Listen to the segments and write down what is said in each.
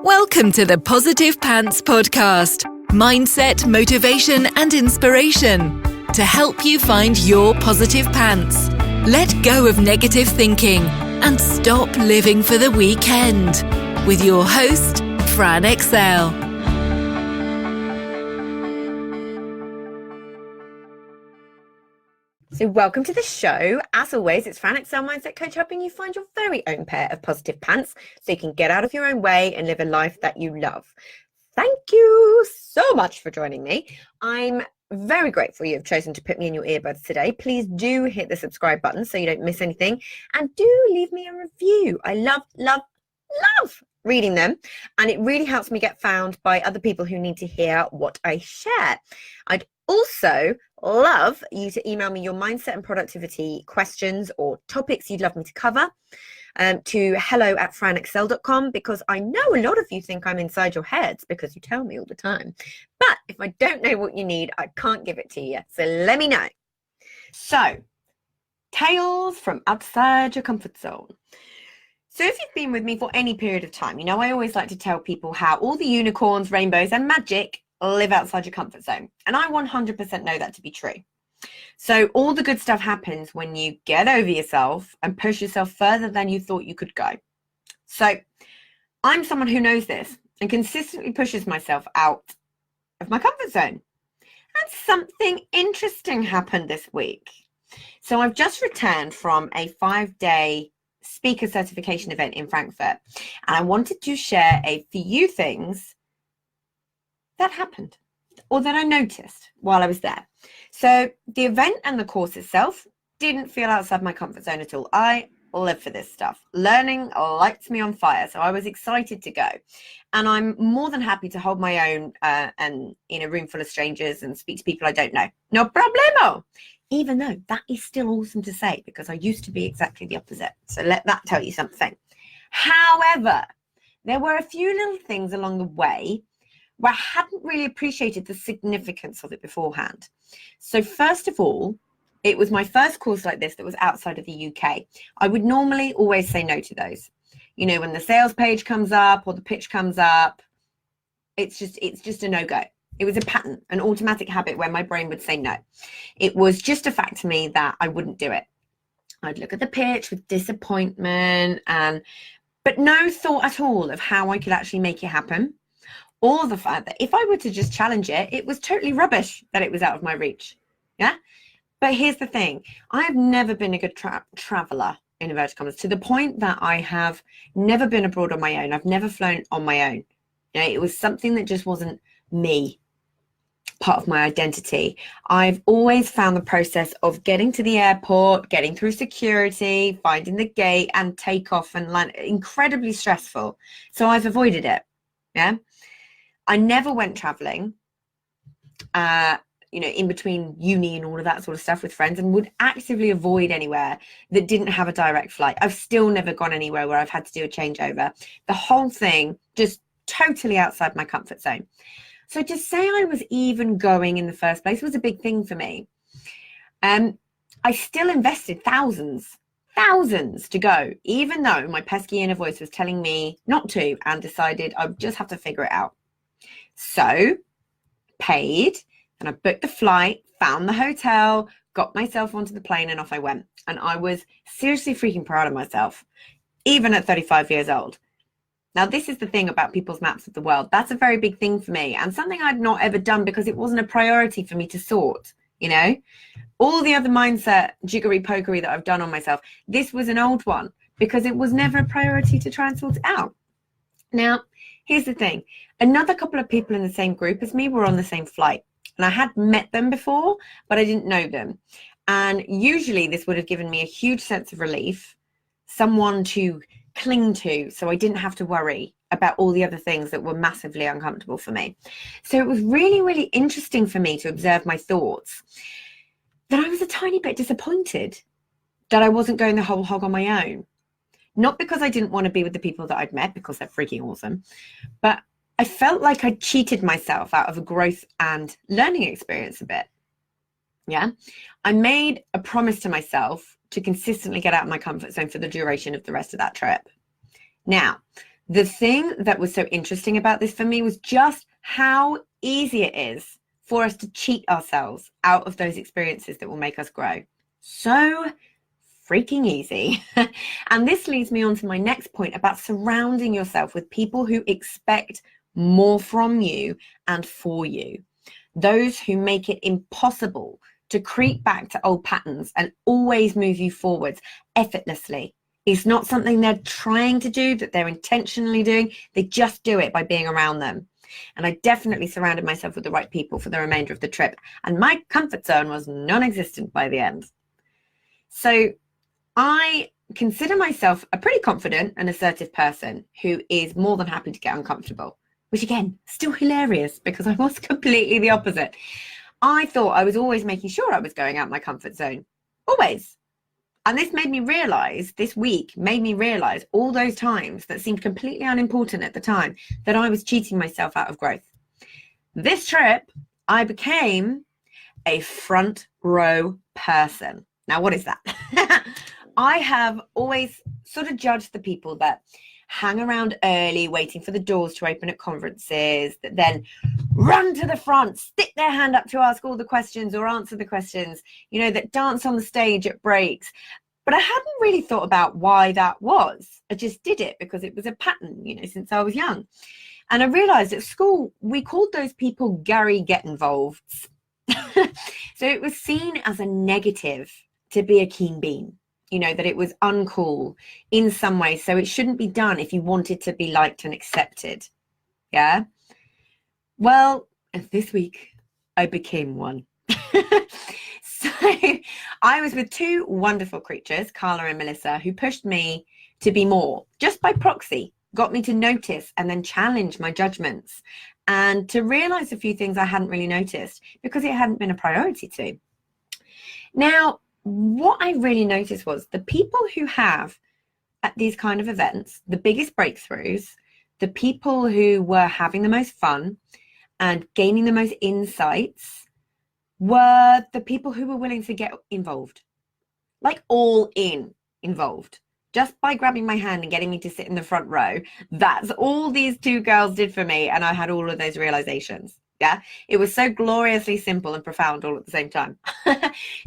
Welcome to the Positive Pants Podcast. Mindset, motivation, and inspiration to help you find your positive pants. Let go of negative thinking and stop living for the weekend. With your host, Fran Excel. So welcome to the show. As always, it's Fran Excel Mindset Coach, helping you find your very own pair of positive pants so you can get out of your own way and live a life that you love. Thank you so much for joining me. I'm very grateful you've chosen to put me in your earbuds today. Please do hit the subscribe button so you don't miss anything, and do leave me a review. I love reading them, and it really helps me get found by other people who need to hear what I share. I'd also love you to email me your mindset and productivity questions or topics you'd love me to cover to hello@franexcel.com, because I know a lot of you think I'm inside your heads because you tell me all the time. But if I don't know what you need, I can't give it to you. So let me know. So, tales from outside your comfort zone. So if you've been with me for any period of time, you know I always like to tell people how all the unicorns, rainbows, and magic live outside your comfort zone. And I 100% know that to be true. So all the good stuff happens when you get over yourself and push yourself further than you thought you could go. So I'm someone who knows this and consistently pushes myself out of my comfort zone. And something interesting happened this week. So I've just returned from a 5-day speaker certification event in Frankfurt, and I wanted to share a few things that happened or that I noticed while I was there. So the event and the course itself didn't feel outside my comfort zone at all. I live for this stuff. Learning lights me on fire, so I was excited to go, and I'm more than happy to hold my own and in a room full of strangers and speak to people I don't know. No problemo. Even though that is still awesome to say, because I used to be exactly the opposite. So let that tell you something. However, there were a few little things along the way where I hadn't really appreciated the significance of it beforehand. So first of all, it was my first course like this that was outside of the UK. I would normally always say no to those. You know, when the sales page comes up or the pitch comes up, it's just a no-go. It was a pattern, an automatic habit where my brain would say no. It was just a fact to me that I wouldn't do it. I'd look at the pitch with disappointment, but no thought at all of how I could actually make it happen, or the fact that if I were to just challenge it, it was totally rubbish that it was out of my reach. Yeah. But here's the thing. I have never been a good traveler, in inverted commas, to the point that I have never been abroad on my own. I've never flown on my own. You know, it was something that just wasn't me, part of my identity. I've always found the process of getting to the airport, getting through security, finding the gate and takeoff and land incredibly stressful. So I've avoided it. Yeah. I never went traveling, in between uni and all of that sort of stuff with friends, and would actively avoid anywhere that didn't have a direct flight. I've still never gone anywhere where I've had to do a changeover. The whole thing just totally outside my comfort zone. So to say I was even going in the first place was a big thing for me. I still invested thousands to go, even though my pesky inner voice was telling me not to, and decided I would just have to figure it out. So paid, and I booked the flight, found the hotel, got myself onto the plane, and off I went. And I was seriously freaking proud of myself, even at 35 years old. Now, this is the thing about people's maps of the world. That's a very big thing for me, and something I'd not ever done because it wasn't a priority for me to sort, you know. All the other mindset jiggery-pokery that I've done on myself, this was an old one because it was never a priority to try and sort it out. Now, here's the thing. Another couple of people in the same group as me were on the same flight, and I had met them before, but I didn't know them. And usually this would have given me a huge sense of relief, someone to cling to, so I didn't have to worry about all the other things that were massively uncomfortable for me. So it was really, really interesting for me to observe my thoughts, that I was a tiny bit disappointed that I wasn't going the whole hog on my own. Not because I didn't want to be with the people that I'd met, because they're freaking awesome, but I felt like I cheated myself out of a growth and learning experience a bit. Yeah. I made a promise to myself to consistently get out of my comfort zone for the duration of the rest of that trip. Now, The thing that was so interesting about this for me was just how easy it is for us to cheat ourselves out of those experiences that will make us grow. So freaking easy. And this leads me on to my next point about surrounding yourself with people who expect more from you and for you. Those who make it impossible to creep back to old patterns and always move you forwards effortlessly. It's not something they're trying to do, that they're intentionally doing. They just do it by being around them. And I definitely surrounded myself with the right people for the remainder of the trip. And my comfort zone was non-existent by the end. So I consider myself a pretty confident and assertive person who is more than happy to get uncomfortable, which again, still hilarious because I was completely the opposite. I thought I was always making sure I was going out my comfort zone. Always. And this week made me realize all those times that seemed completely unimportant at the time that I was cheating myself out of growth. This trip, I became a front row person. Now, what is that? I have always sort of judged the people that hang around early, waiting for the doors to open at conferences, that then run to the front, stick their hand up to ask all the questions or answer the questions, that dance on the stage at breaks. But I hadn't really thought about why that was. I just did it because it was a pattern, since I was young. And I realized at school, we called those people Gary Get Involved. So it was seen as a negative to be a keen bean, that it was uncool in some way. So it shouldn't be done if you wanted to be liked and accepted. Yeah. Well, this week I became one. So I was with two wonderful creatures, Carla and Melissa, who pushed me to be more just by proxy, got me to notice and then challenge my judgments and to realize a few things I hadn't really noticed because it hadn't been a priority to. Now, what I really noticed was the people who have at these kind of events, the biggest breakthroughs, the people who were having the most fun and gaining the most insights were the people who were willing to get involved, like all in involved, just by grabbing my hand and getting me to sit in the front row. That's all these two girls did for me. And I had all of those realizations. Yeah, it was so gloriously simple and profound all at the same time.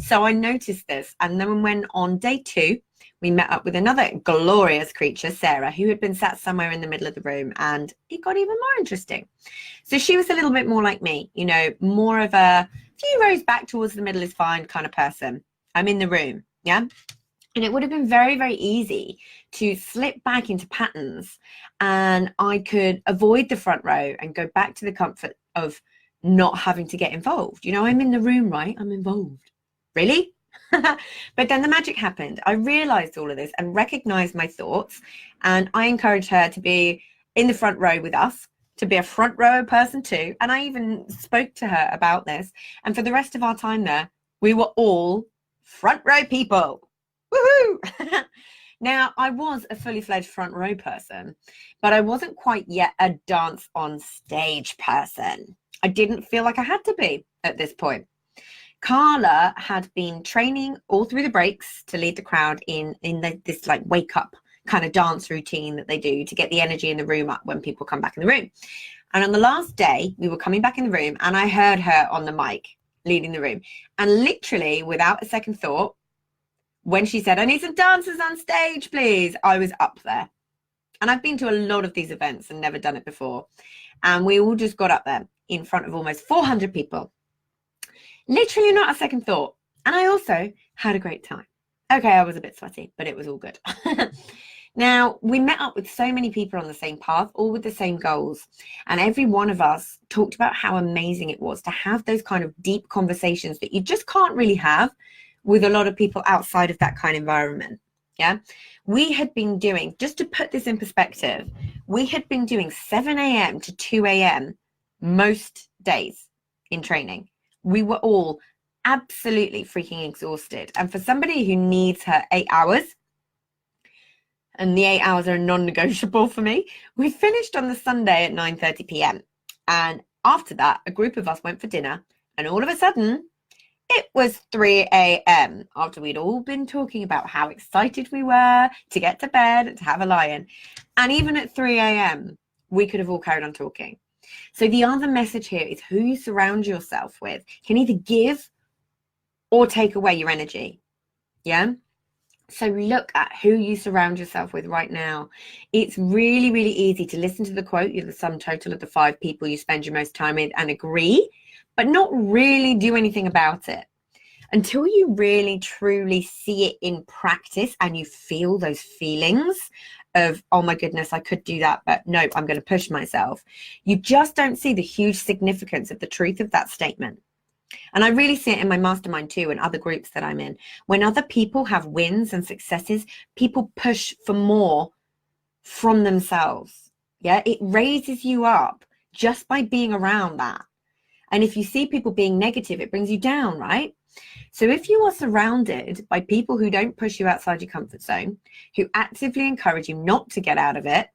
So I noticed this. And then when on day 2, we met up with another glorious creature, Sarah, who had been sat somewhere in the middle of the room, and it got even more interesting. So she was a little bit more like me, more of a few rows back towards the middle is fine kind of person. I'm in the room. Yeah. And it would have been very, very easy to slip back into patterns, and I could avoid the front row and go back to the comfort of not having to get involved. I'm in the room, right? I'm involved. Really? But then the magic happened. I realized all of this and recognized my thoughts, and I encouraged her to be in the front row with us, to be a front row person too. And I even spoke to her about this. And for the rest of our time there, we were all front row people. Woohoo! Now, I was a fully fledged front row person, but I wasn't quite yet a dance on stage person. I didn't feel like I had to be at this point. Carla had been training all through the breaks to lead the crowd in this like wake up kind of dance routine that they do to get the energy in the room up when people come back in the room. And on the last day, we were coming back in the room and I heard her on the mic leading the room. And literally, without a second thought, when she said, "I need some dancers on stage, please," I was up there. And I've been to a lot of these events and never done it before. And we all just got up there in front of almost 400 people. Literally not a second thought. And I also had a great time. Okay, I was a bit sweaty, but it was all good. Now, we met up with so many people on the same path, all with the same goals. And every one of us talked about how amazing it was to have those kind of deep conversations that you just can't really have with a lot of people outside of that kind of environment. Yeah, we had been doing, just to put this in perspective, we had been doing 7 a.m. to 2 a.m. most days in training. We were all absolutely freaking exhausted. And for somebody who needs her 8 hours, and the 8 hours are non-negotiable for me, we finished on the Sunday at 9:30 p.m. And after that, a group of us went for dinner. And all of a sudden, It was 3 a.m. after we'd all been talking about how excited we were to get to bed and to have a lie-in. And even at 3 a.m., we could have all carried on talking. So the other message here is who you surround yourself with can either give or take away your energy. Yeah? So look at who you surround yourself with right now. It's really, really easy to listen to the quote, you're the sum total of the 5 people you spend your most time with, and agree, but not really do anything about it. Until you really, truly see it in practice and you feel those feelings of, oh my goodness, I could do that, but no, I'm going to push myself. You just don't see the huge significance of the truth of that statement. And I really see it in my mastermind too, and other groups that I'm in. When other people have wins and successes, people push for more from themselves. Yeah, it raises you up just by being around that. And if you see people being negative, it brings you down, right? So if you are surrounded by people who don't push you outside your comfort zone, who actively encourage you not to get out of it,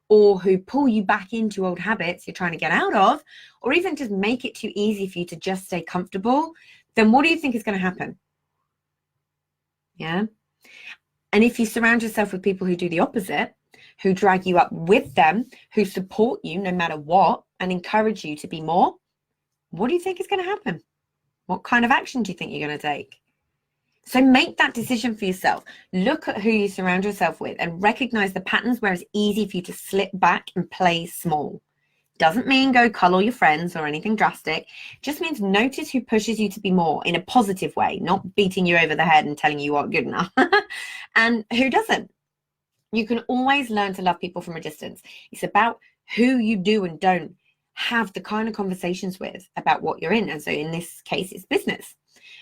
or who pull you back into old habits you're trying to get out of, or even just make it too easy for you to just stay comfortable, then what do you think is going to happen? Yeah. And if you surround yourself with people who do the opposite, who drag you up with them, who support you no matter what, and encourage you to be more, what do you think is going to happen? What kind of action do you think you're going to take? So make that decision for yourself. Look at who you surround yourself with and recognize the patterns where it's easy for you to slip back and play small. Doesn't mean go cull all your friends or anything drastic. Just means notice who pushes you to be more in a positive way, not beating you over the head and telling you aren't good enough, and who doesn't. You can always learn to love people from a distance. It's about who you do and don't have the kind of conversations with about what you're in. And so in this case, it's business.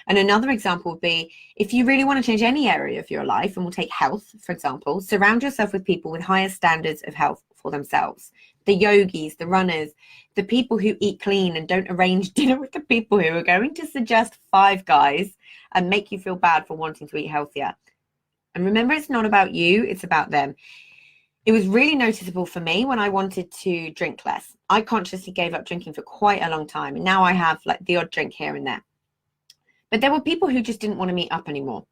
And another example would be if you really want to change any area of your life, and we'll take health, for example, surround yourself with people with higher standards of health for themselves. The yogis, the runners, the people who eat clean and don't arrange dinner with the people who are going to suggest Five Guys and make you feel bad for wanting to eat healthier. And remember, it's not about you, it's about them. It was really noticeable for me when I wanted to drink less. I consciously gave up drinking for quite a long time. And now I have like the odd drink here and there. But there were people who just didn't want to meet up anymore.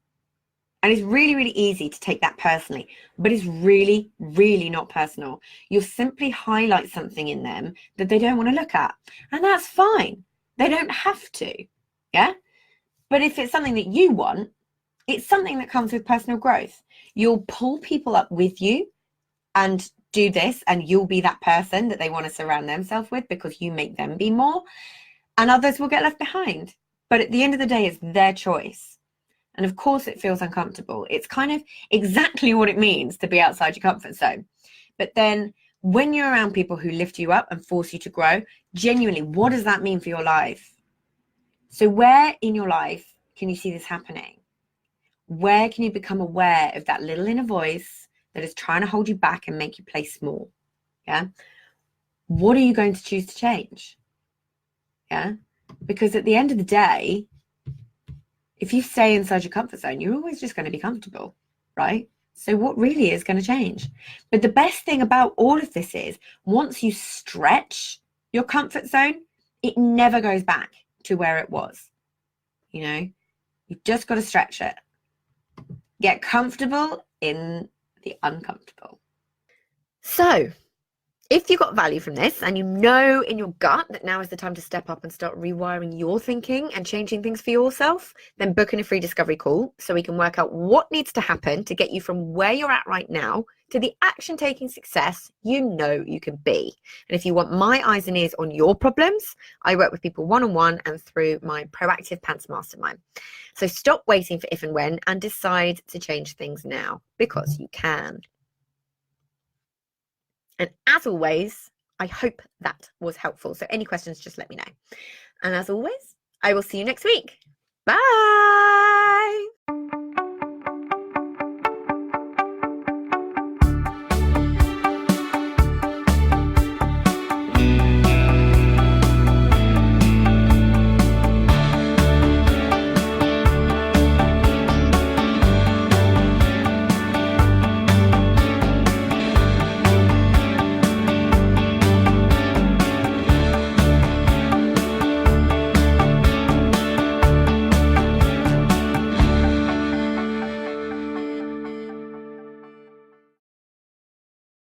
And it's really, really easy to take that personally, but it's really, really not personal. You'll simply highlight something in them that they don't want to look at. And that's fine. They don't have to. Yeah. But if it's something that you want, it's something that comes with personal growth. You'll pull people up with you and do this, and you'll be that person that they want to surround themselves with because you make them be more, and others will get left behind. But at the end of the day, it's their choice. And of course, it feels uncomfortable. It's kind of exactly what it means to be outside your comfort zone. But then when you're around people who lift you up and force you to grow, genuinely, what does that mean for your life? So where in your life can you see this happening? Where can you become aware of that little inner voice that is trying to hold you back and make you play small? Yeah. What are you going to choose to change? Yeah. Because at the end of the day, if you stay inside your comfort zone, you're always just going to be comfortable, right? So what really is going to change? But the best thing about all of this is once you stretch your comfort zone, it never goes back to where it was. You know, you've just got to stretch it. Get comfortable in the uncomfortable. So if you got value from this and you know in your gut that now is the time to step up and start rewiring your thinking and changing things for yourself, then book in a free discovery call so we can work out what needs to happen to get you from where you're at right now to the action-taking success you know you can be. And if you want my eyes and ears on your problems, I work with people one-on-one and through my Proactive Pants Mastermind. So stop waiting for if and when and decide to change things now, because you can. And as always, I hope that was helpful. So any questions, just let me know. And as always, I will see you next week. Bye.